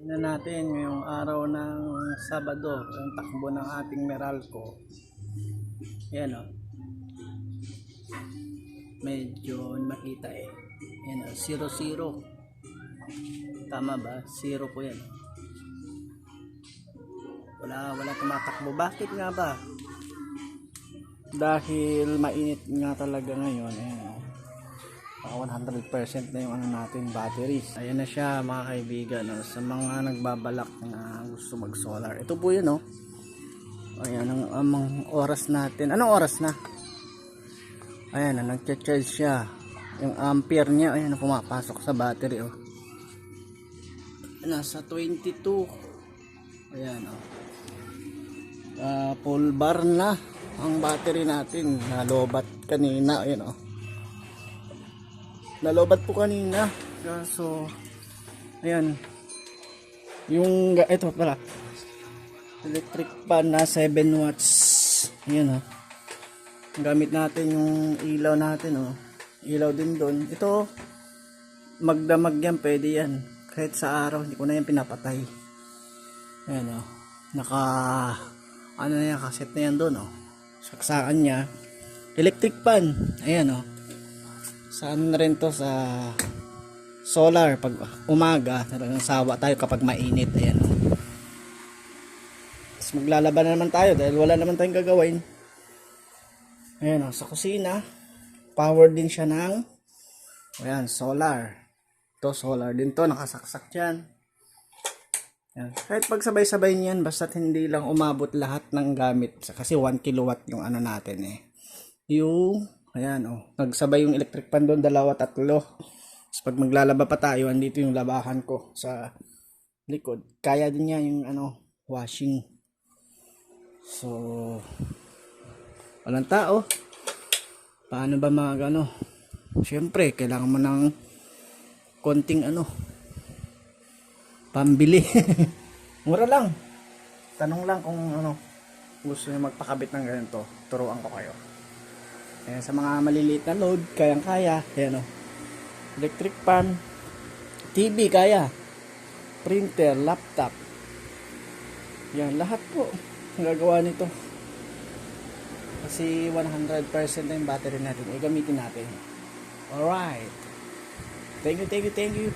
Tingnan natin ngayong araw ng Sabado, yung takbo ng ating Meralco. Yan o. Medyo makita eh. Yan o, 0-0. Tama ba? 0 po yan. Wala tumatakbo. Bakit nga ba? Dahil mainit nga talaga ngayon. Ayan o. 100% na yung natin batteries. Ayan na siya mga kaibigan, no? Sa mga nagbabalak na gusto mag solar, ito po yun, no? Ayan ang oras natin. Anong oras na? Ayan na, nagcha-charge siya. Yung ampere niya, ayan na, pumapasok sa battery, oh. Nasa 22. Ayan, oh. Full bar na ang battery natin. Nalobat kanina, ayan, oh. Nalobat po kanina. So ayan. Yung ito pala. Electric fan na 7 watts. Ayan, oh. Gamit natin yung ilaw natin, oh. Ilaw din doon. Ito magdamag yan, pwede yan. Kahit sa araw, hindi ko na yan pinapatay. Ayan, oh. Ano na yan, kaset na yan doon, oh. Saksakan niya. Electric fan. Ayan, oh. Saan rin to sa solar pag umaga, talagang sawa tayo kapag mainit. Ayan, oh. Tapos maglalaban na naman tayo dahil wala naman tayong gagawin. Ayan, oh, sa kusina power din siya ng ayan, solar. Ito solar din to, nakasaksak dyan. Ayan. Kahit pagsabay-sabay niyan, basta't hindi lang umabot lahat ng gamit kasi 1 kilowatt yung ano natin eh. Yung ayan, oh. Nagsabay yung electric fan doon, 2, 3. Tapos pag maglalaba pa tayo, andito yung labahan ko sa likod. Kaya din niya yung washing. So, walang tao. Paano ba Siyempre, kailangan mo ng konting pambili. Mura lang. Tanong lang kung gusto niyo magpakabit ng ganito. Turuan ko kayo. Ayan, sa mga maliliit na load, kayang-kaya. Ayan, oh. Electric fan, TV kaya, printer, laptop. Yan, lahat po gagawa nito. Kasi 100% na yung battery natin. Gamitin natin. Alright. Thank you.